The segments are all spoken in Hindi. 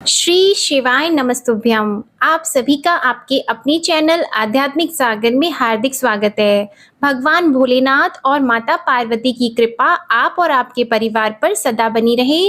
श्री शिवाय नमस्तुभ्यम। आप सभी का आपके अपने चैनल आध्यात्मिक सागर में हार्दिक स्वागत है। भगवान भोलेनाथ और माता पार्वती की कृपा आप और आपके परिवार पर सदा बनी रहे।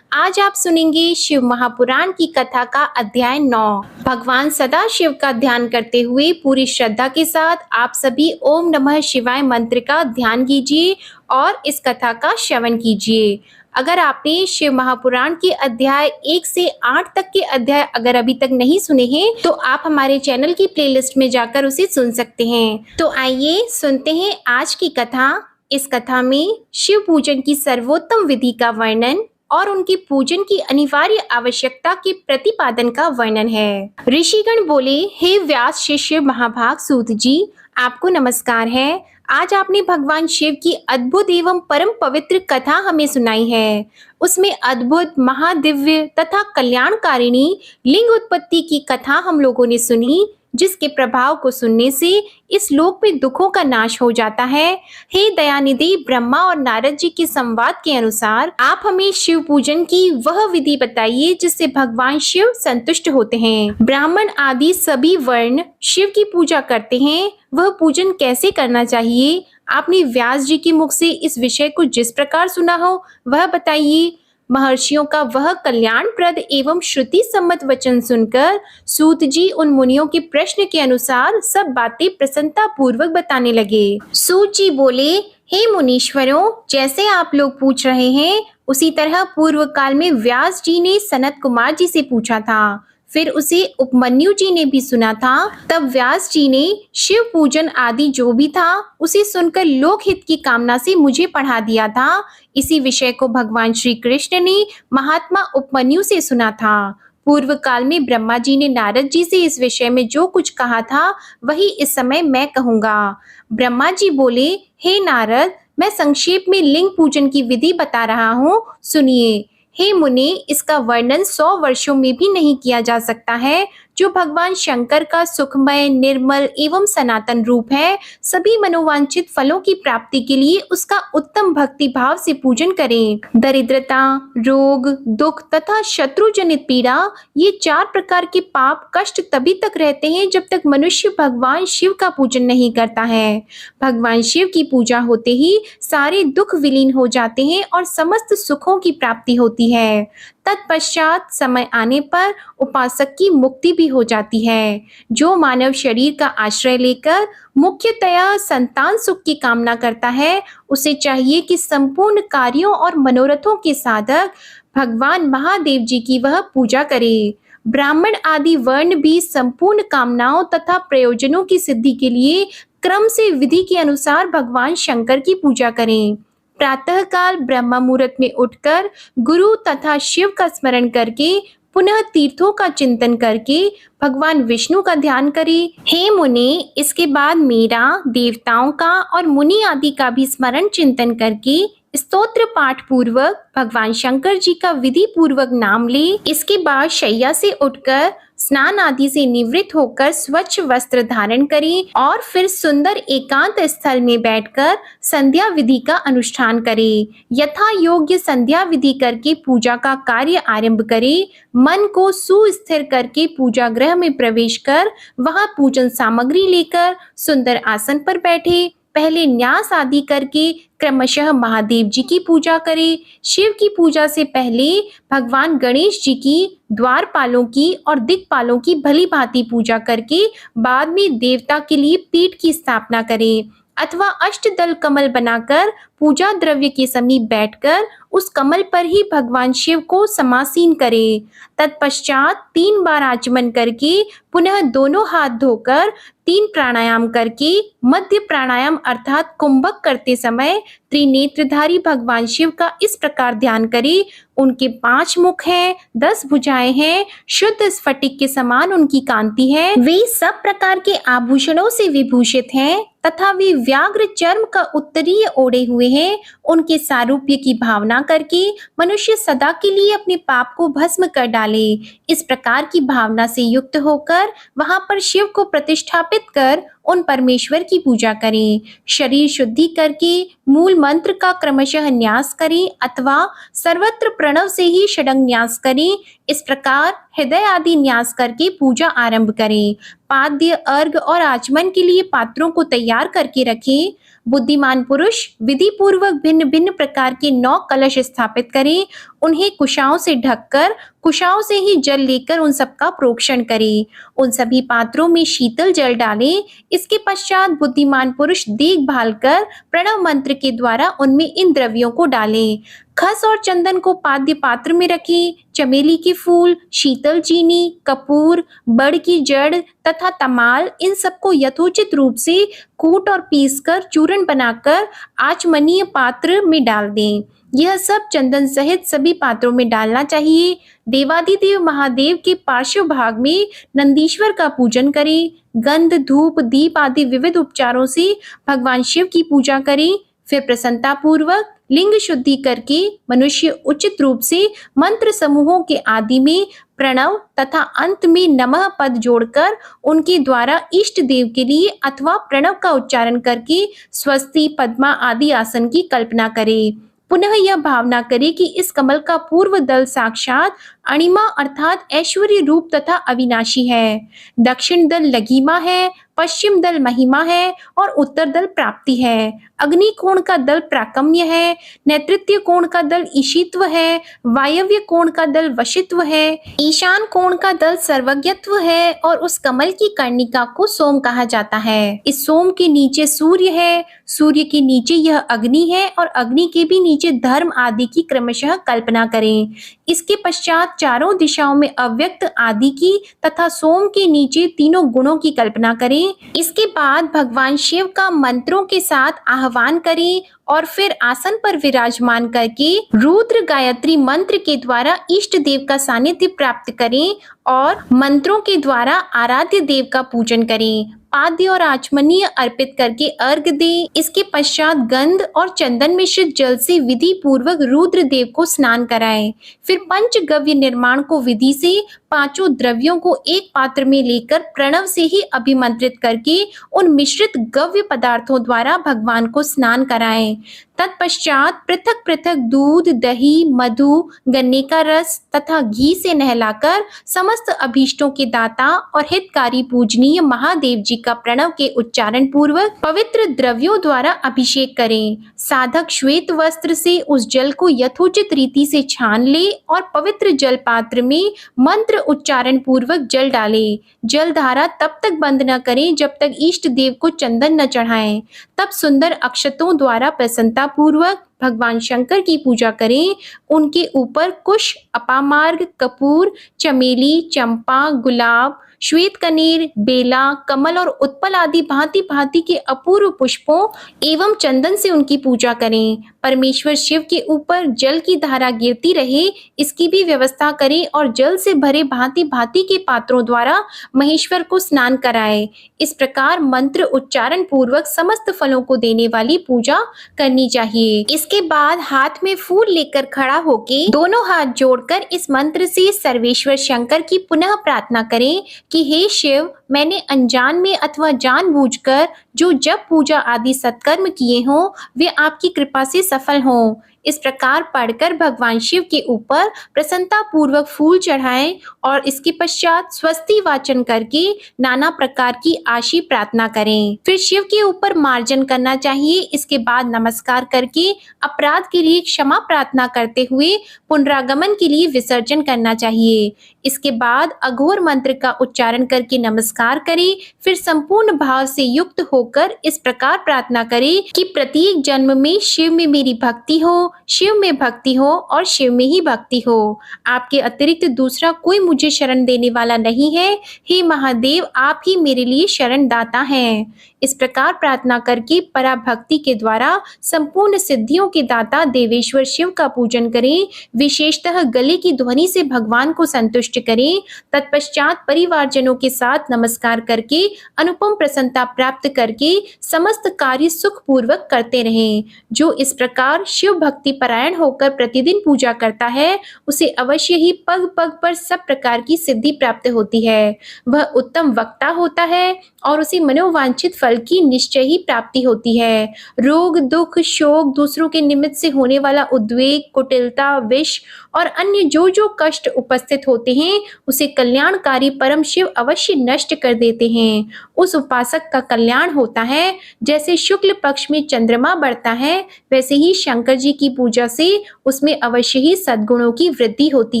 आज आप सुनेंगे शिव महापुराण की कथा का अध्याय 9। भगवान सदा शिव का ध्यान करते हुए पूरी श्रद्धा के साथ आप सभी ओम नमः शिवाय मंत्र का ध्यान कीजिए और इस कथा का श्रवण कीजिए। अगर आपने शिव महापुराण के अध्याय 1 से 8 तक के अध्याय अगर अभी तक नहीं सुने हैं तो आप हमारे चैनल की प्लेलिस्ट में जाकर उसे सुन सकते हैं। तो आइए सुनते हैं आज की कथा। इस कथा में शिव पूजन की सर्वोत्तम विधि का वर्णन और उनके पूजन की अनिवार्य आवश्यकता के प्रतिपादन का वर्णन है। ऋषिगण बोले, हे व्यास शिष्य महाभाग सूत जी, आपको नमस्कार है। आज आपने भगवान शिव की अद्भुत एवं परम पवित्र कथा हमें सुनाई है। उसमें अद्भुत, महादिव्य तथा कल्याणकारिणी लिंग उत्पत्ति की कथा हम लोगों ने सुनी, जिसके प्रभाव को सुनने से इस लोक में दुखों का नाश हो जाता है। हे दयानिधि, ब्रह्मा और नारद जी के संवाद के अनुसार आप हमें शिव पूजन की वह विधि बताइए जिससे भगवान शिव संतुष्ट होते हैं। ब्राह्मण आदि सभी वर्ण शिव की पूजा करते हैं, वह पूजन कैसे करना चाहिए? आपने व्यास जी के मुख से इस विषय को जिस प्रकार सुना हो वह बताइए। महर्षियों का वह कल्याणप्रद एवं श्रुति सम्मत वचन सुनकर सूत जी उन मुनियों के प्रश्न के अनुसार सब बातें प्रसन्नता पूर्वक बताने लगे। सूत जी बोले, हे मुनीश्वरों, जैसे आप लोग पूछ रहे हैं उसी तरह पूर्व काल में व्यास जी ने सनत कुमार जी से पूछा था, फिर उसे उपमन्यु जी ने भी सुना था। तब व्यास जी ने शिव पूजन आदि जो भी था उसे सुनकर लोकहित की कामना से मुझे पढ़ा दिया था। इसी विषय को भगवान श्री कृष्ण ने महात्मा उपमन्यु से सुना था। पूर्व काल में ब्रह्मा जी ने नारद जी से इस विषय में जो कुछ कहा था वही इस समय मैं कहूँगा। ब्रह्मा जी बोले, हे नारद, मैं संक्षेप में लिंग पूजन की विधि बता रहा हूँ, सुनिए। हे मुनि, इसका वर्णन 100 वर्षों में भी नहीं किया जा सकता है। जो भगवान शंकर का सुखमय, निर्मल एवं सनातन रूप है, सभी मनोवांछित फलों की प्राप्ति के लिए उसका उत्तम भक्ति भाव से पूजन करें। दरिद्रता, रोग, दुख तथा शत्रु जनित पीड़ा, ये 4 प्रकार के पाप कष्ट तभी तक रहते हैं जब तक मनुष्य भगवान शिव का पूजन नहीं करता है। भगवान शिव की पूजा होते ही सारे दुख विलीन हो जाते हैं और समस्त सुखों की प्राप्ति होती है। तत्पश्चात समय आने पर उपासक की मुक्ति भी हो जाती है। जो मानव शरीर का आश्रय लेकर मुख्यतया संतान सुख की कामना करता है, उसे चाहिए कि संपूर्ण कार्यों और मनोरथों के साधक भगवान महादेव जी की वह पूजा करे। ब्राह्मण आदि वर्ण भी संपूर्ण कामनाओं तथा प्रयोजनों की सिद्धि के लिए क्रम से विधि के अनुसार भगवान शंकर की पूजा करें। प्रातःकाल ब्रह्म मुहूर्त में उठकर गुरु तथा शिव का स्मरण करके पुनः तीर्थों का चिंतन करके भगवान विष्णु का ध्यान करें। हे मुनि, इसके बाद मेरा, देवताओं का और मुनि आदि का भी स्मरण चिंतन करके स्तोत्र पाठ पूर्वक भगवान शंकर जी का विधि पूर्वक नाम ले। इसके बाद शैया से उठकर स्नान आदि से निवृत्त होकर स्वच्छ वस्त्र धारण करें और फिर सुंदर एकांत स्थल में बैठकर संध्या विधि का अनुष्ठान करें। यथा योग्य संध्या विधि करके पूजा का कार्य आरंभ करें। मन को सुस्थिर करके पूजा गृह में प्रवेश कर वहां पूजन सामग्री लेकर सुंदर आसन पर बैठे। पहले न्यास आदि करके क्रमशः महादेव जी की पूजा करें। शिव की पूजा से पहले भगवान गणेश जी की, द्वारपालों की और दिक्पालों की भली भांति पूजा करके बाद में देवता के लिए पीठ की स्थापना करें अथवा अष्टदल कमल बनाकर पूजा द्रव्य के समीप बैठकर उस कमल पर ही भगवान शिव को समासीन करें। तत्पश्चात 3 बार आचमन करके पुनः दोनों हाथ धोकर 3 प्राणायाम करके मध्य प्राणायाम अर्थात कुंभक करते समय त्रिनेत्रधारी भगवान शिव का इस प्रकार ध्यान करें। उनके 5 मुख हैं, 10 भुजाएं हैं, शुद्ध स्फटिक के समान उनकी कांति है। वे सब प्रकार के आभूषणों से विभूषित हैं तथा वे व्याघ्र चर्म का उत्तरीय ओढ़े हुए हैं। उनके सारूप्य की भावना अर्पणा करके मनुष्य सदा के लिए अपने पाप को भस्म कर डाले। इस प्रकार की भावना से युक्त होकर वहां पर शिव को प्रतिष्ठापित कर उन परमेश्वर की पूजा करें। शरीर शुद्धि करके मूल मंत्र का क्रमशः न्यास करें अथवा सर्वत्र प्रणव से ही षडंग न्यास करें। इस प्रकार हृदय आदि न्यास करके पूजा आरंभ करें। पाद्य, अर्घ और आचमन के लिए पात्रों को तैयार करके रखें। बुद्धिमान पुरुष विधि पूर्वक भिन्न भिन्न प्रकार के 9 कलश स्थापित करें। उन्हें कुशाओं से ढककर कुशाओं से ही जल लेकर उन सबका प्रोक्षण करें। उन सभी पात्रों में शीतल जल डालें। इसके पश्चात बुद्धिमान पुरुष देखभाल कर प्रणव मंत्र के द्वारा उनमें इन द्रव्यों को डालें। खस और चंदन को पाद्य पात्र में रखें। चमेली के फूल, शीतल चीनी, कपूर, बड़ की जड़ तथा तमाल, इन सबको यथोचित रूप से कूट और पीसकर चूर्ण बनाकर आचमनीय पात्र में डाल दें। यह सब चंदन सहित सभी पात्रों में डालना चाहिए। देवादिदेव महादेव के पार्श्व भाग में नंदीश्वर का पूजन करें। गंध, धूप, दीप आदि विविध उपचारों से भगवान शिव की पूजा करें। फिर प्रसन्नता पूर्वक लिंग शुद्धि करके मनुष्य उचित रूप से मंत्र समूहों के आदि में प्रणव तथा अंत में नमः पद जोड़कर उनके द्वारा इष्ट देव के लिए अथवा प्रणव का उच्चारण करके स्वस्ति, पद्मा आदि आसन की कल्पना करे। पुनः यह भावना करे कि इस कमल का पूर्व दल साक्षात अणिमा अर्थात ऐश्वर्य रूप तथा अविनाशी है, दक्षिण दल लघिमा है, पश्चिम दल महिमा है और उत्तर दल प्राप्ति है। अग्नि कोण का दल प्राकम्य है, नैतृत्य कोण का दल ईशित्व है, वायव्य कोण का दल वशित्व है, ईशान कोण का दल सर्वज्ञत्व है और उस कमल की कर्णिका को सोम कहा जाता है। इस सोम के नीचे सूर्य है, सूर्य के नीचे यह अग्नि है और अग्नि के भी नीचे धर्म आदि की क्रमशः कल्पना करें। इसके पश्चात चारों दिशाओं में अव्यक्त आदि की तथा सोम के नीचे तीनों गुणों की कल्पना करें। इसके बाद भगवान शिव का मंत्रों के साथ आह्वान करें और फिर आसन पर विराजमान करके रुद्र गायत्री मंत्र के द्वारा इष्ट देव का सानिध्य प्राप्त करें और मंत्रों के द्वारा आराध्य देव का पूजन करें। पाद्य और आचमनीय अर्पित करके अर्घ दें। इसके पश्चात गंध और चंदन मिश्रित जल से विधि पूर्वक रुद्र देव को स्नान कराएं। फिर पंचगव्य निर्माण को विधि से पांचों द्रव्यों को एक पात्र में लेकर प्रणव से ही अभिमंत्रित करके उन मिश्रित गव्य पदार्थों द्वारा भगवान को स्नान कराएं। तत्पश्चात पृथक पृथक दूध, दही, मधु, गन्ने का रस तथा घी से नहलाकर समस्त अभीष्टों के दाता और हितकारी पूजनीय महादेव जी का प्रणव के उच्चारण पूर्वक पवित्र द्रव्यों द्वारा अभिषेक करें। साधक श्वेत वस्त्र से उस जल को यथोचित रीति से छान ले और पवित्र जल पात्र में मंत्र उच्चारण पूर्वक जल डाले। जल धारा तब तक बंद न करें जब तक इष्ट देव को चंदन न चढ़ाएं। तब सुंदर अक्षतों द्वारा प्रसन्नता पूर्वक भगवान शंकर की पूजा करें। उनके ऊपर कुश, अपामार्ग, कपूर, चमेली, चंपा, गुलाब, श्वेत कनेर, बेला, कमल और उत्पल आदि भांति भांति के अपूर्व पुष्पों एवं चंदन से उनकी पूजा करें। परमेश्वर शिव के ऊपर जल की धारा गिरती रहे, इसकी भी व्यवस्था करें और जल से भरे भांति भांति के पात्रों द्वारा महेश्वर को स्नान कराएं। इस प्रकार मंत्र उच्चारण पूर्वक समस्त फलों को देने वाली पूजा करनी चाहिए। इसके बाद हाथ में फूल लेकर खड़ा होके दोनों हाथ जोड़कर इस मंत्र से सर्वेश्वर शंकर की पुनः प्रार्थना करें कि हे शिव, मैंने अनजान में अथवा जानबूझकर जो जप पूजा आदि सत्कर्म किए हों वे आपकी कृपा से सफल हों। इस प्रकार पढ़कर भगवान शिव के ऊपर प्रसन्नता पूर्वक फूल चढ़ाएं और इसके पश्चात स्वस्ति वाचन करके नाना प्रकार की आशी प्रार्थना करें। फिर शिव के ऊपर मार्जन करना चाहिए। इसके बाद नमस्कार करके अपराध के लिए क्षमा प्रार्थना करते हुए पुनरागमन के लिए विसर्जन करना चाहिए। इसके बाद अघोर मंत्र का उच्चारण करके नमस्कार करें। फिर संपूर्ण भाव से युक्त होकर इस प्रकार प्रार्थना करें कि प्रत्येक जन्म में शिव में मेरी भक्ति हो, शिव में भक्ति हो और शिव में ही भक्ति हो। आपके अतिरिक्त दूसरा कोई मुझे शरण देने वाला नहीं है। हे महादेव, आप ही मेरे लिए शरण दाता हैं। इस प्रकार प्रार्थना करके पराभक्ति के द्वारा संपूर्ण सिद्धियों के दाता देवेश्वर शिव का पूजन करें। विशेषतः गले की ध्वनि से भगवान को संतुष्ट करें। तत्पश्चात परिवारजनों के साथ नमस्कार करके अनुपम प्रसन्नता प्राप्त करके समस्त कार्य सुख पूर्वक करते रहें। जो इस प्रकार शिव भक्त भक्ति परायण होकर प्रतिदिन पूजा करता है, उसे अवश्य ही पग पग पर सब प्रकार की सिद्धि प्राप्त होती है। वह उत्तम वक्ता होता है और उसे मनोवांछित फल की निश्चय ही प्राप्ति होती है। रोग, दुख, शोक, दूसरों के निमित्त से होने वाला उद्वेग, कुटिलता, विष और अन्य जो जो कष्ट उपस्थित होते हैं, उसे कल्याणकारी परम शिव अवश्य नष्ट कर देते हैं। उस उपासक का कल्याण होता है। जैसे शुक्ल पक्ष में चंद्रमा बढ़ता है, वैसे ही शंकर जी की पूजा से उसमें अवश्य ही सद्गुणों की वृद्धि होती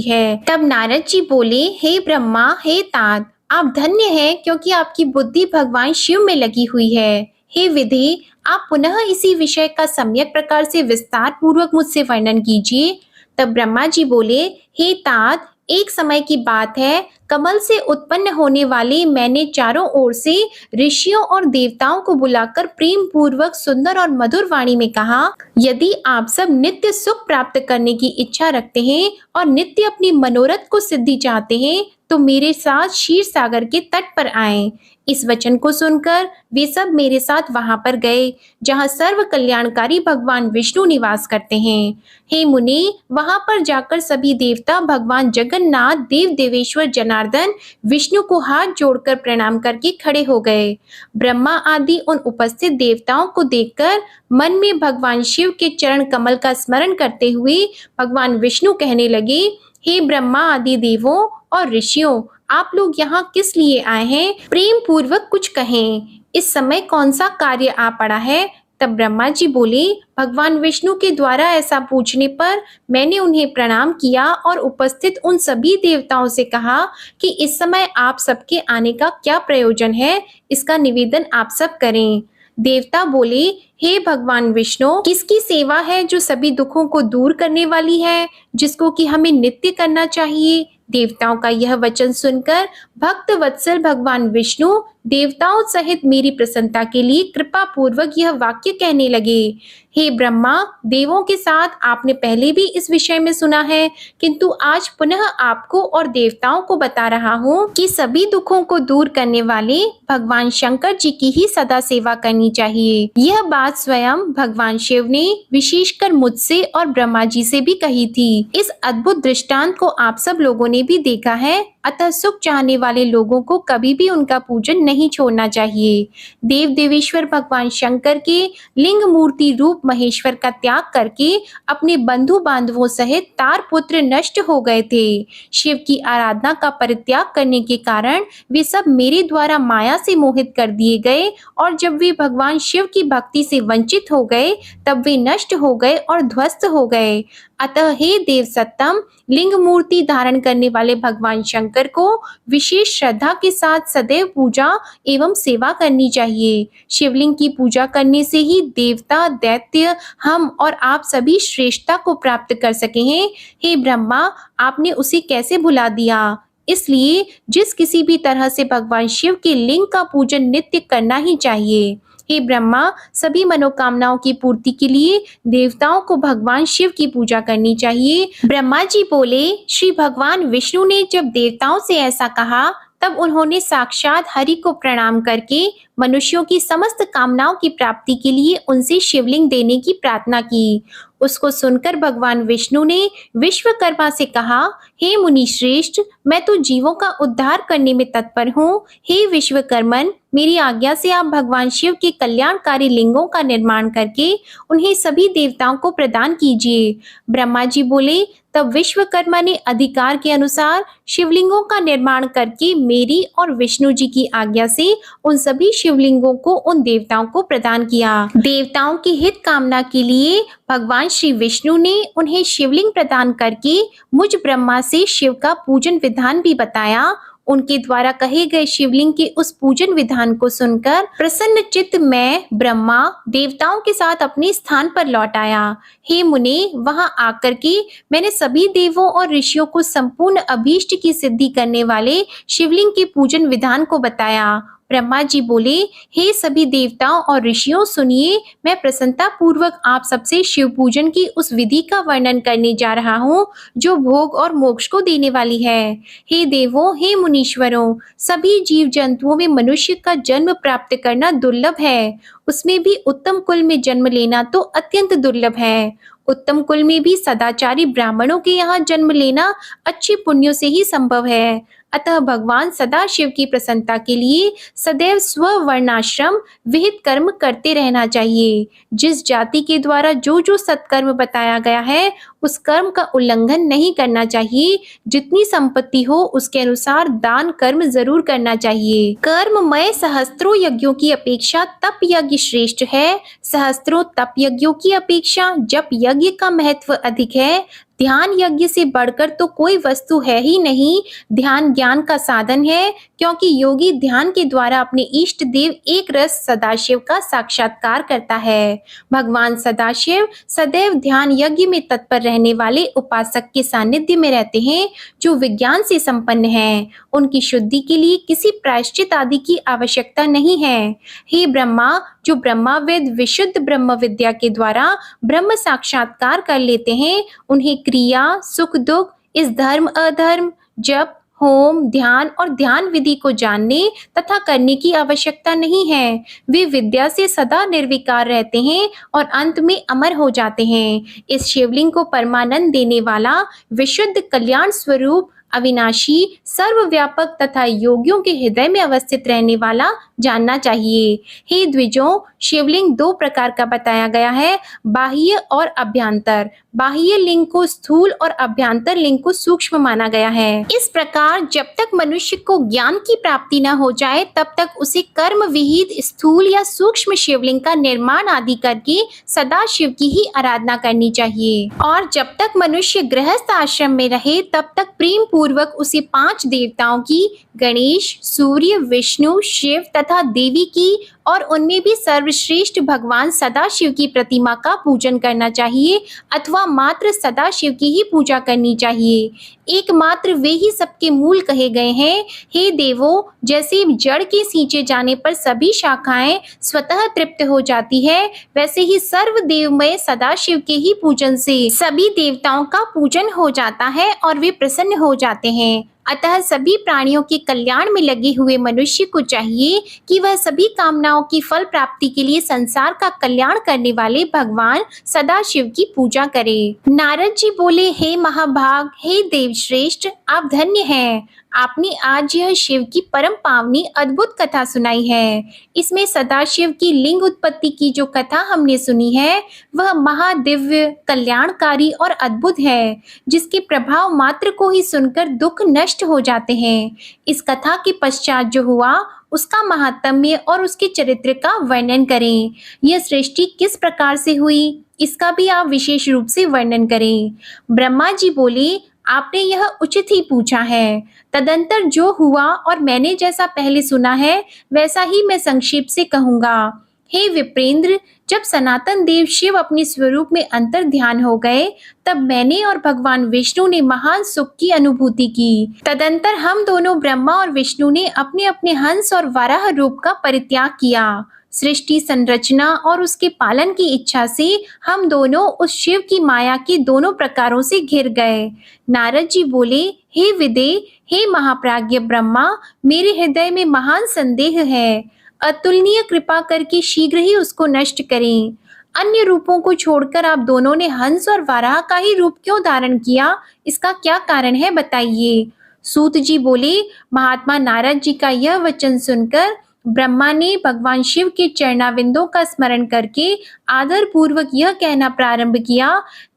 है। तब नारद जी बोले, हे ब्रह्मा, हे तात, आप धन्य हैं क्योंकि आपकी बुद्धि भगवान शिव में लगी हुई है। हे विधि, आप पुनः इसी विषय का सम्यक प्रकार से विस्तार पूर्वक मुझसे वर्णन कीजिए। तब ब्रह्मा जी बोले, हे तात, एक समय की बात है, कमल से उत्पन्न होने वाले मैंने चारों ओर से ऋषियों और देवताओं को बुलाकर प्रेम पूर्वक सुंदर और मधुर वाणी में कहा, यदि आप सब नित्य सुख प्राप्त करने की इच्छा रखते हैं और नित्य अपनी मनोरथ को सिद्धि चाहते हैं, तो मेरे साथ क्षीर सागर के तट पर आएं। इस वचन को सुनकर वे सब मेरे साथ वहां पर गए, जहां सर्व कल्याणकारी भगवान विष्णु निवास करते हैं। हे मुनि, वहां पर जाकर सभी देवता भगवान जगन्नाथ, देव देवेश्वर जनार्दन विष्णु को हाथ जोड़कर प्रणाम करके खड़े हो गए। ब्रह्मा आदि उन उपस्थित देवताओं को देखकर मन में भगवान शिव के चरण कमल का स्मरण करते हुए भगवान विष्णु कहने लगे, हे ब्रह्मा आदि देवों और ऋषियों, आप लोग यहाँ किस लिए आए हैं? प्रेम पूर्वक कुछ कहें। इस समय कौन सा कार्य आ पड़ा है? तब ब्रह्मा जी बोले, भगवान विष्णु के द्वारा ऐसा पूछने पर मैंने उन्हें प्रणाम किया और उपस्थित उन सभी देवताओं से कहा कि इस समय आप सबके आने का क्या प्रयोजन है, इसका निवेदन आप सब करें। देवता बोले, हे भगवान विष्णु, किसकी सेवा है जो सभी दुखों को दूर करने वाली है, जिसको कि हमें नित्य करना चाहिए? देवताओं का यह वचन सुनकर भक्त वत्सल भगवान विष्णु देवताओं सहित मेरी प्रसन्नता के लिए कृपा पूर्वक यह वाक्य कहने लगे, हे ब्रह्मा, देवों के साथ आपने पहले भी इस विषय में सुना है, किंतु आज पुनः आपको और देवताओं को बता रहा हूँ कि सभी दुखों को दूर करने वाले भगवान शंकर जी की ही सदा सेवा करनी चाहिए। यह बात स्वयं भगवान शिव ने विशेषकर मुझसे और ब्रह्मा जी से भी कही थी। इस अद्भुत दृष्टांत को आप सब लोगों ने भी देखा है, अतः सुख चाहने वाले लोगों को कभी भी उनका पूजन नहीं छोड़ना चाहिए। देव देवेश्वर भगवान शंकर के लिंग मूर्ति रूप महेश्वर का त्याग करके अपने बंधु बांधवों सहित तार पुत्र नष्ट हो गए थे। शिव की आराधना का परित्याग करने के कारण वे सब मेरे द्वारा माया से मोहित कर दिए गए और जब वे भगवान शिव की भक्ति से वंचित हो गए तब वे नष्ट हो गए और ध्वस्त हो गए। अतः हे देव सत्तम, लिंग मूर्ति धारण करने वाले भगवान शंकर को विशेष श्रद्धा के साथ सदैव पूजा एवं सेवा करनी चाहिए। शिवलिंग की पूजा करने से ही देवता, दैत्य, हम और आप सभी श्रेष्ठता को प्राप्त कर सके हैं। हे ब्रह्मा, आपने उसे कैसे भुला दिया? इसलिए जिस किसी भी तरह से भगवान शिव के लिंग का पूजन नित्य करना ही चाहिए। हे ब्रह्मा, सभी मनोकामनाओं की पूर्ति के लिए देवताओं को भगवान शिव की पूजा करनी चाहिए। ब्रह्मा जी बोले, श्री भगवान विष्णु ने जब देवताओं से ऐसा कहा तब उन्होंने साक्षात हरि को प्रणाम करके मनुष्यों की समस्त कामनाओं की प्राप्ति के लिए उनसे शिवलिंग देने की प्रार्थना की। उसको सुनकर भगवान विष्णु ने विश्वकर्मा से कहा, हे मुनि श्रेष्ठ, मैं तो जीवों का उद्धार करने में तत्पर हूँ। हे विश्वकर्मन, मेरी आज्ञा से आप भगवान शिव के कल्याणकारी लिंगों का निर्माण करके उन्हें सभी देवताओं को प्रदान कीजिए। ब्रह्मा जी बोले, तब विश्वकर्मा ने अधिकार के अनुसार शिवलिंगों का निर्माण करके मेरी और विष्णु जी की आज्ञा से उन सभी शिवलिंगों को उन देवताओं को प्रदान किया। देवताओं की हित कामना के लिए भगवान श्री विष्णु ने उन्हें शिवलिंग प्रदान करके मुझ ब्रह्मा से शिव का पूजन विधान भी बताया। उनके द्वारा कहे गए शिवलिंग के उस पूजन विधान को सुनकर प्रसन्न चित्त मैं ब्रह्मा देवताओं के साथ अपने स्थान पर लौट आया। हे मुने, वहां आकर के मैंने सभी देवों और ऋषियों को संपूर्ण अभीष्ट की सिद्धि करने वाले शिवलिंग के पूजन विधान को बताया। ब्रह्मा जी बोले, हे सभी देवताओं और ऋषियों सुनिए, मैं प्रसन्नता पूर्वक आप सबसे शिव पूजन की उस विधि का वर्णन करने जा रहा हूँ जो भोग और मोक्ष को देने वाली है। हे देवों, हे मुनीश्वरों, सभी जीव जंतुओं में मनुष्य का जन्म प्राप्त करना दुर्लभ है, उसमें भी उत्तम कुल में जन्म लेना तो अत्यंत दुर्लभ है। उत्तम कुल में भी सदाचारी ब्राह्मणों के यहाँ जन्म लेना अच्छे पुण्यों से ही संभव है। अतः भगवान सदाशिव की प्रसन्नता के लिए सदैव स्ववर्णाश्रम विहित कर्म करते रहना चाहिए। जिस जाति के द्वारा जो जो सत्कर्म बताया गया है उस कर्म का उल्लंघन नहीं करना चाहिए। जितनी संपत्ति हो उसके अनुसार दान कर्म जरूर करना चाहिए। कर्ममय सहस्त्रों यज्ञों की अपेक्षा तप यज्ञ श्रेष्ठ है। सहस्त्रों तप यज्ञों की अपेक्षा जप यज्ञ का महत्व अधिक है। ध्यान यज्ञ से बढ़कर तो कोई वस्तु है ही नहीं। ध्यान ज्ञान का साधन है, क्योंकि योगी ध्यान के द्वारा अपने इष्ट देव एक रस सदाशिव का साक्षात्कार करता है। भगवान सदाशिव सदैव ध्यान यज्ञ में तत्पर रहने वाले उपासक के सानिध्य में रहते हैं जो विज्ञान से संपन्न हैं। उनकी शुद्धि के लिए किसी प्रायश्चित आदि की आवश्यकता नहीं है। हे ब्रह्मा, जो ब्रह्मावेद विशुद्ध ब्रह्म विद्या के द्वारा ब्रह्म साक्षात्कार कर लेते हैं, उन्हें क्रिया सुख दुख, इस धर्म अधर्म, जप होम ध्यान और ध्यान विधि को जानने तथा करने की आवश्यकता नहीं है। वे विद्या से सदा निर्विकार रहते हैं और अंत में अमर हो जाते हैं। इस शिवलिंग को परमानंद देने वाला विशुद्ध कल्याण स्वरूप अविनाशी सर्वव्यापक तथा योगियों के हृदय में अवस्थित रहने वाला जानना चाहिए। हे द्विजों, शिवलिंग दो प्रकार का बताया गया है, बाह्य और अभ्यंतर। बाह्य लिंग को स्थूल और अभ्यंतर लिंग को सूक्ष्म माना गया है। इस प्रकार जब तक मनुष्य को ज्ञान की प्राप्ति न हो जाए तब तक उसे कर्म विहित स्थूल या सूक्ष्म शिवलिंग का निर्माण आदि करके सदा शिव की ही आराधना करनी चाहिए। और जब तक मनुष्य गृहस्थ आश्रम में रहे तब तक प्रेम पूर्वक उसे 5 देवताओं की, गणेश, सूर्य, विष्णु, शिव तथा देवी की और उनमें भी सर्वश्रेष्ठ भगवान सदाशिव की प्रतिमा का पूजन करना चाहिए अथवा मात्र सदाशिव की ही पूजा करनी चाहिए। एकमात्र वे ही सबके मूल कहे गए हैं। हे देवों, जैसे जड़ के सींचे जाने पर सभी शाखाएं स्वतः तृप्त हो जाती है, वैसे ही सर्वदेवमय सदाशिव के ही पूजन से सभी देवताओं का पूजन हो जाता है और वे प्रसन्न हो जाते हैं। अतः सभी प्राणियों के कल्याण में लगे हुए मनुष्य को चाहिए कि वह सभी कामनाओं की फल प्राप्ति के लिए संसार का कल्याण करने वाले भगवान सदाशिव की पूजा करे। नारद जी बोले, हे महाभाग, हे देवश्रेष्ठ, आप धन्य हैं। आपने आज यह शिव की परम पावनी अद्भुत कथा सुनाई है। इसमें सदाशिव की लिंग उत्पत्ति की जो कथा हमने सुनी है वह महादिव्य, कल्याणकारी और अद्भुत है, जिसके प्रभाव मात्र को ही सुनकर दुख नष्ट हो जाते हैं। इस कथा के पश्चात जो हुआ उसका महात्म्य और उसके चरित्र का वर्णन करें। यह सृष्टि किस प्रकार से हुई इसका भी आप विशेष रूप से वर्णन करें। ब्रह्मा जी बोले, आपने यह उचित ही पूछा है। तदंतर जो हुआ और मैंने जैसा पहले सुना है वैसा ही मैं संक्षेप से कहूँगा। हे विप्रेंद्र, जब सनातन देव शिव अपने स्वरूप में अंतर ध्यान हो गए तब मैंने और भगवान विष्णु ने महान सुख की अनुभूति की। तदंतर हम दोनों ब्रह्मा और विष्णु ने अपने अपने हंस और वराह रूप का परित्याग किया। सृष्टि संरचना और उसके पालन की इच्छा से हम दोनों उस शिव की माया के दोनों प्रकारों से घिर गए। नारद जी बोले, हे विदे, हे महाप्राज्ञ ब्रह्मा, मेरे हृदय में महान संदेह है। अतुलनीय कृपा करके शीघ्र ही उसको नष्ट करें। अन्य रूपों को छोड़कर आप दोनों ने हंस और वराह का ही रूप क्यों धारण किया, इसका क्या कारण है, बताइए। सूत जी बोले, महात्मा नारद जी का यह वचन सुनकर ब्रह्मा ने भगवान शिव के चरणाविंदों का स्मरण करके आदर पूर्वक यह कहना प्रारंभ किया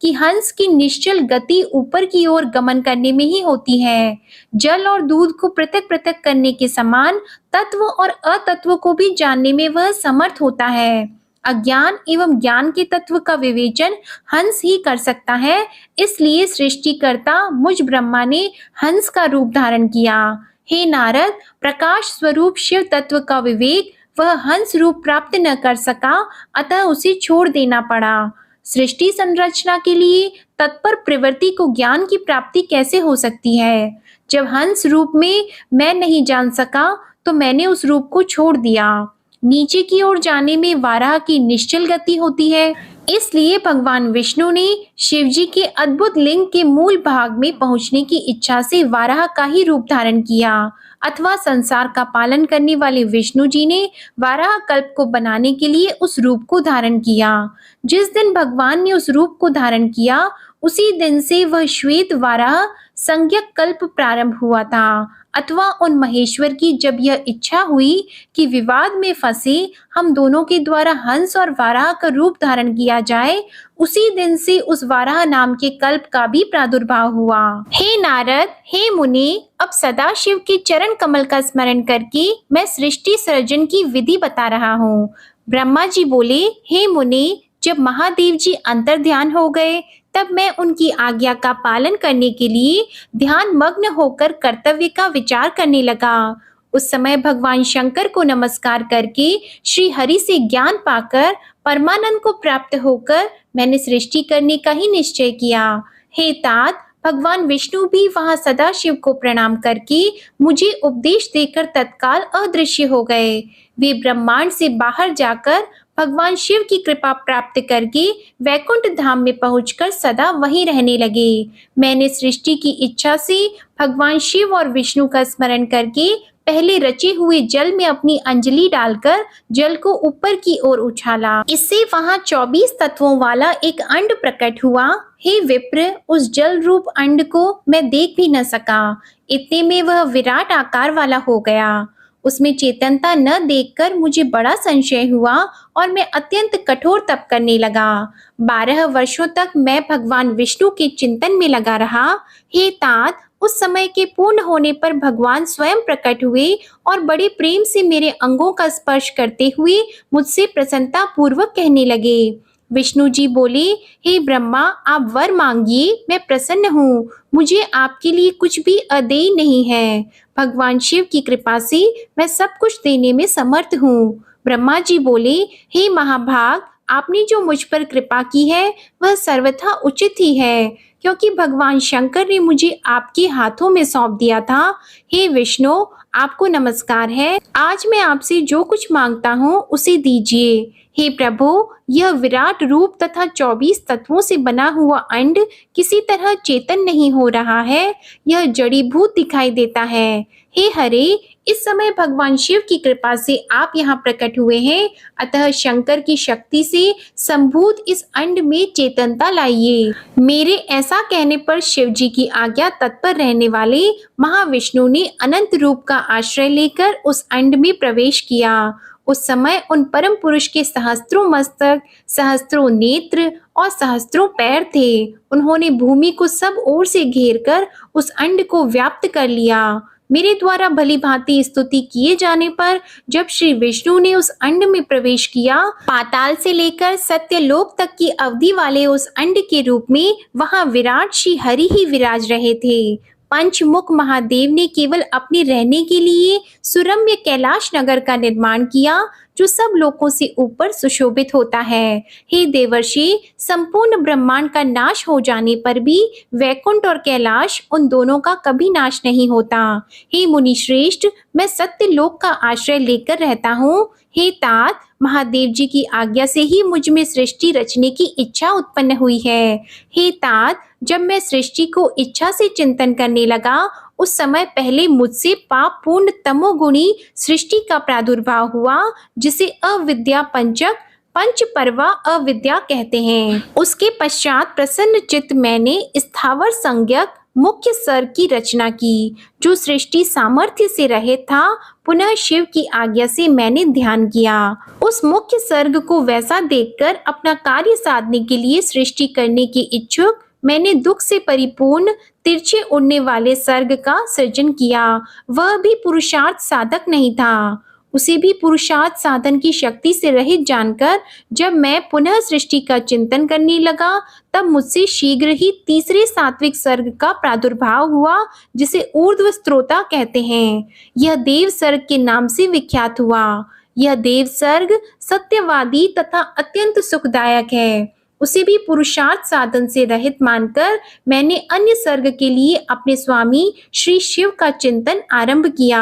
कि हंस की निश्चल गति ऊपर की ओर गमन करने में ही होती है। जल और दूध को पृथक पृथक करने के समान तत्व और अतत्व को भी जानने में वह समर्थ होता है। अज्ञान एवं ज्ञान के तत्व का विवेचन हंस ही कर सकता है। इसलिए सृष्टिकर्ता मुझ ब्रह्मा ने हंस का रूप धारण किया। हे नारद, प्रकाश स्वरूप शिव तत्व का विवेक वह हंस रूप प्राप्त न कर सका, अतः उसे छोड़ देना पड़ा। सृष्टि संरचना के लिए तत्पर प्रवृत्ति को ज्ञान की प्राप्ति कैसे हो सकती है? जब हंस रूप में मैं नहीं जान सका तो मैंने उस रूप को छोड़ दिया। नीचे की ओर जाने में वाराह की निश्चल गति होती है, इसलिए भगवान विष्णु ने शिव जी के अद्भुत लिंग के मूल भाग में पहुंचने की इच्छा से वाराह का ही रूप धारण किया, अथवा संसार का पालन करने वाले विष्णु जी ने वाराह कल्प को बनाने के लिए उस रूप को धारण किया। जिस दिन भगवान ने उस रूप को धारण किया, उसी दिन से वह श्वेत वाराह संज्ञक कल्प प्रारंभ हुआ था, अथवा उन महेश्वर की जब यह इच्छा हुई कि विवाद में फंसे हम दोनों के द्वारा हंस और वाराह का रूप धारण किया जाए, उसी दिन से उस वाराह नाम के कल्प का भी प्रादुर्भाव हुआ। हे नारद, हे मुनि, अब सदा शिव के चरण कमल का स्मरण करके मैं सृष्टि सृजन की विधि बता रहा हूँ। ब्रह्मा जी बोले, हे मुनि, जब महादेव जी अंतर ध्यान हो गए, तब मैं उनकी आज्ञा का पालन करने के लिए ध्यान मग्न होकर कर्तव्य का विचार करने लगा। उस समय भगवान शंकर को नमस्कार करके श्री हरि से ज्ञान पाकर परमानंद को प्राप्त होकर मैंने सृष्टि करने का ही निश्चय किया। हे तात, भगवान विष्णु भी वहां सदा शिव को प्रणाम करके मुझे उपदेश देकर तत्काल अदृश्य हो गए। वे ब्रह्मांड से बाहर जाकर भगवान शिव की कृपा प्राप्त करके वैकुंठ धाम में पहुंचकर सदा वहीं रहने लगे। मैंने सृष्टि की इच्छा से भगवान शिव और विष्णु का स्मरण करके पहले रचे हुए जल में अपनी अंजलि डालकर जल को ऊपर की ओर उछाला। इससे वहां 24 तत्वों वाला एक अंड प्रकट हुआ। हे विप्र, उस जल रूप अंड को मैं देख भी न सका, इतने में वह विराट आकार वाला हो गया। उसमें चेतनता न देखकर मुझे बड़ा संशय हुआ और मैं अत्यंत कठोर तप करने लगा। 12 वर्षों तक मैं भगवान विष्णु के चिंतन में लगा रहा। हे तात, उस समय के पूर्ण होने पर भगवान स्वयं प्रकट हुए और बड़े प्रेम से मेरे अंगों का स्पर्श करते हुए मुझसे प्रसन्नता पूर्वक कहने लगे। विष्णु जी बोले, हे ब्रह्मा, आप वर मांगिए, मैं प्रसन्न हूँ। मुझे आपके लिए कुछ भी अदेय नहीं है। भगवान शिव की कृपा से मैं सब कुछ देने में समर्थ हूँ। ब्रह्मा जी बोले, हे महाभाग, आपने जो मुझ पर कृपा की है वह सर्वथा उचित ही है, क्योंकि भगवान शंकर ने मुझे आपके हाथों में सौंप दिया था। हे विष्णु, आपको नमस्कार है। आज मैं आपसे जो कुछ मांगता हूँ उसे दीजिए। हे प्रभु, यह विराट रूप तथा 24 तत्वों से बना हुआ अंड किसी तरह चेतन नहीं हो रहा है, यह जड़ीभूत दिखाई देता है। हे हरे, इस समय भगवान शिव की कृपा से आप यहाँ प्रकट हुए हैं, अतः शंकर की शक्ति से संभूत इस अंड में चेतनता लाइए। मेरे ऐसा कहने पर शिव जी की आज्ञा तत्पर रहने वाले महाविष्णु ने अनंत रूप का आश्रय लेकर उस अंड में प्रवेश किया। उस समय उन परम पुरुष के सहस्त्रों मस्तक, सहस्त्रों नेत्र और सहस्त्रों पैर थे। उन्होंने भूमि को सब ओर से घेरकर उस अंड को व्याप्त कर लिया। मेरे द्वारा भली भांति स्तुति किए जाने पर जब श्री विष्णु ने उस अंड में प्रवेश किया, पाताल से लेकर सत्यलोक तक की अवधि वाले उस अंड के रूप में वहां विराट श्री हरि ही विराज रहे थे। पंचमुख महादेव ने केवल अपने रहने के लिए सुरम्य कैलाश नगर का निर्माण किया, जो सब लोकों से ऊपर सुशोभित होता है। हे देवर्षि, संपूर्ण ब्रह्मांड का नाश हो जाने पर भी वैकुंठ और कैलाश उन दोनों का कभी नाश नहीं होता। हे मुनि श्रेष्ठ, मैं सत्य लोक का आश्रय लेकर रहता हूँ। हे तात, महादेव जी की आज्ञा से ही मुझ में सृष्टि रचने की इच्छा उत्पन्न हुई है। हे तात, जब मैं सृष्टि को इच्छा से चिंतन करने लगा, उस समय पहले मुझसे पाप पूर्ण तमोगुणी सृष्टि का प्रादुर्भाव हुआ, जिसे अविद्या पंचक पंच पर्वा अविद्या कहते हैं। उसके पश्चात प्रसन्न चित्त मैंने स्थावर संज्ञक मुख्य सर्ग की रचना की, जो सृष्टि सामर्थ्य से रहित था। पुनः शिव की आज्ञा से मैंने ध्यान किया। उस मुख्य सर्ग को वैसा देखकर अपना कार्य साधने के लिए सृष्टि करने के इच्छुक मैंने दुख से परिपूर्ण तिरछे उड़ने वाले सर्ग का सृजन किया। वह भी पुरुषार्थ साधक नहीं था। उसे भी पुरुषार्थ साधन की शक्ति से रहित जानकर जब मैं पुनः सृष्टि का चिंतन करने लगा, तब मुझसे शीघ्र ही तीसरे सात्विक सर्ग का प्रादुर्भाव हुआ, जिसे ऊर्ध्व स्त्रोता कहते हैं। यह देव सर्ग के नाम से विख्यात हुआ। यह देव सर्ग सत्यवादी तथा अत्यंत सुखदायक है। उसे भी पुरुषार्थ साधन से रहित मानकर मैंने अन्य सर्ग के लिए अपने स्वामी श्री शिव का चिंतन आरंभ किया।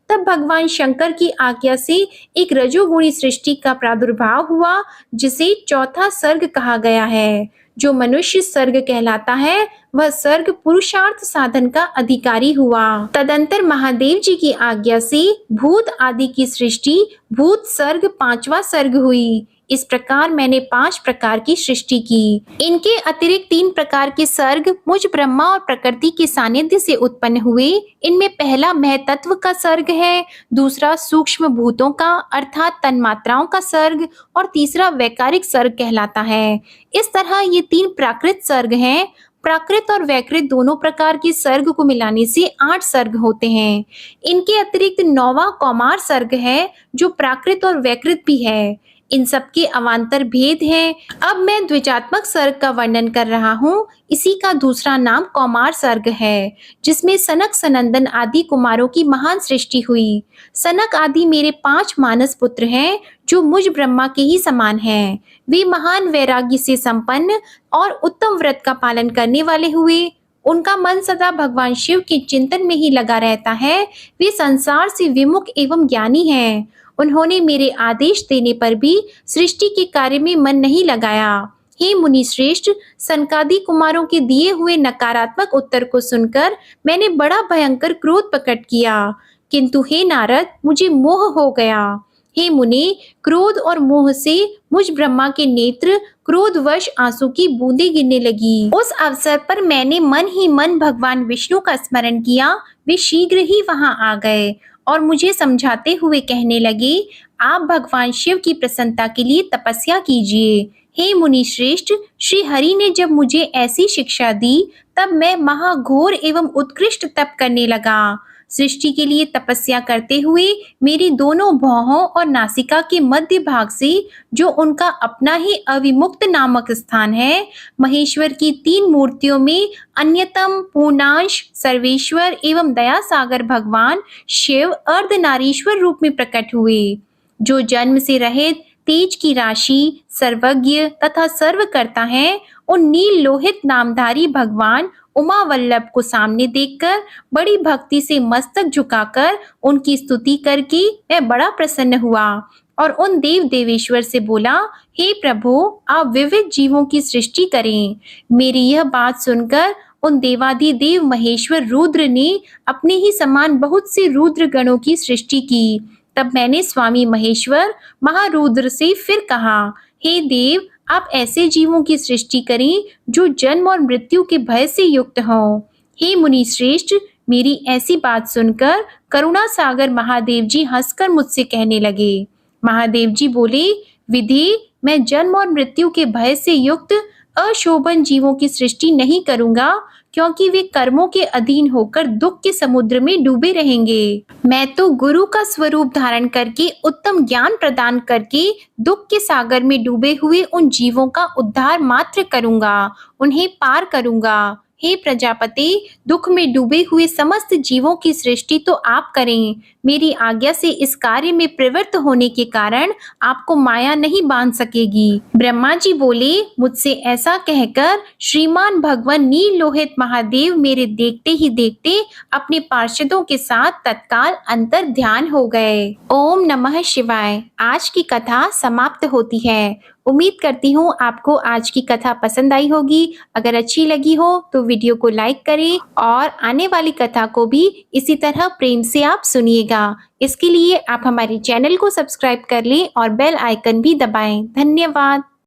तब भगवान शंकर की आज्ञा से एक रजोगुणी सृष्टि का प्रादुर्भाव हुआ, जिसे चौथा सर्ग कहा गया है। जो मनुष्य सर्ग कहलाता है, वह सर्ग पुरुषार्थ साधन का अधिकारी हुआ। तदंतर महादेव जी की आज्ञा से भूत आदि की सृष्टि भूत सर्ग पांचवा सर्ग हुई। इस प्रकार मैंने 5 प्रकार की सृष्टि की। इनके अतिरिक्त 3 प्रकार के सर्ग मुझ ब्रह्मा और प्रकृति के सानिध्य से उत्पन्न हुए। इनमें पहला महतत्व का सर्ग है, दूसरा सूक्ष्म भूतों का अर्थात तन्मात्राओं का सर्ग और तीसरा वैकारिक सर्ग कहलाता है। इस तरह ये 3 प्राकृत सर्ग हैं। प्राकृत और वैकृत दोनों प्रकार के सर्ग को मिलाने से 8 सर्ग होते हैं। इनके अतिरिक्त 9वां कौमार सर्ग है, जो प्राकृत और वैकृत भी है। इन सबके अवान्तर भेद हैं। अब मैं द्विजात्मक सर्ग का वर्णन कर रहा हूँ। इसी का दूसरा नाम कौमार सर्ग है, जिसमें सनक सनंदन आदि कुमारों की महान सृष्टि हुई। सनक आदि मेरे 5 मानस पुत्र हैं, जो मुझ ब्रह्मा के ही समान हैं। वे महान वैराग्य से संपन्न और उत्तम व्रत का पालन करने वाले हुए। उनका मन सदा भगवान शिव के चिंतन में ही लगा रहता है। वे संसार से विमुख एवं ज्ञानी हैं। उन्होंने मेरे आदेश देने पर भी सृष्टि के कार्य में मन नहीं लगाया। हे मुनि श्रेष्ठ, सनकादि कुमारों के दिए हुए नकारात्मक उत्तर को सुनकर मैंने बड़ा भयंकर क्रोध प्रकट किया, किंतु हे नारद, मुझे मोह हो गया। हे मुनि, क्रोध और मोह से मुझ ब्रह्मा के नेत्र क्रोधवश आंसू की बूंदें गिरने लगी। उस अवसर पर मैंने मन ही मन भगवान विष्णु का स्मरण किया। वे शीघ्र ही वहां आ गए और मुझे समझाते हुए कहने लगे, आप भगवान शिव की प्रसन्नता के लिए तपस्या कीजिए। हे मुनि श्रेष्ठ, श्री हरि ने जब मुझे ऐसी शिक्षा दी, तब मैं महाघोर एवं उत्कृष्ट तप करने लगा। सृष्टि के लिए तपस्या करते हुए मेरी दोनों भौहों और नासिका के मध्य भाग से, जो उनका अपना ही अविमुक्त नामक स्थान है, महेश्वर की 3 मूर्तियों में अन्यतम पूर्णांश सर्वेश्वर एवं दया सागर भगवान शिव अर्धनारीश्वर रूप में प्रकट हुए। जो जन्म से रहित, तेज की राशि, सर्वज्ञ तथा सर्वकर्ता है, उन नील लोहित नामधारी भगवान उमा वल्लभ को सामने देखकर बड़ी भक्ति से मस्तक झुकाकर उनकी स्तुति करके मैं बड़ा प्रसन्न हुआ और उन देव देवेश्वर से बोला, हे प्रभु, आप विविध जीवों की सृष्टि करें। मेरी यह बात सुनकर उन देवाधिदेव महेश्वर रुद्र ने अपने ही समान बहुत से रुद्र गणों की सृष्टि की। तब मैंने स्वामी महेश्वर महारुद्र से फिर कहा, हे देव, आप ऐसे जीवों की सृष्टि करें जो जन्म और मृत्यु के भय से युक्त हों। हे मुनि श्रेष्ठ, मेरी ऐसी बात सुनकर करुणा सागर महादेव जी हंसकर मुझसे कहने लगे। महादेव जी बोले, विधि, मैं जन्म और मृत्यु के भय से युक्त अशोभन जीवों की सृष्टि नहीं करूंगा, क्योंकि वे कर्मों के अधीन होकर दुख के समुद्र में डूबे रहेंगे। मैं तो गुरु का स्वरूप धारण करके उत्तम ज्ञान प्रदान करके दुख के सागर में डूबे हुए उन जीवों का उद्धार मात्र करूंगा, उन्हें पार करूंगा। हे प्रजापति, दुख में डूबे हुए समस्त जीवों की सृष्टि तो आप करें। मेरी आज्ञा से इस कार्य में प्रवृत्त होने के कारण आपको माया नहीं बांध सकेगी। ब्रह्मा जी बोले, मुझसे ऐसा कहकर श्रीमान भगवान नील लोहित महादेव मेरे देखते ही देखते अपने पार्षदों के साथ तत्काल अंतर ध्यान हो गए। ओम नमः शिवाय। आज की कथा समाप्त होती है। उम्मीद करती हूँ आपको आज की कथा पसंद आई होगी। अगर अच्छी लगी हो तो वीडियो को लाइक करें और आने वाली कथा को भी इसी तरह प्रेम से आप सुनिएगा। इसके लिए आप हमारे चैनल को सब्सक्राइब कर लें और बेल आइकन भी दबाएं। धन्यवाद।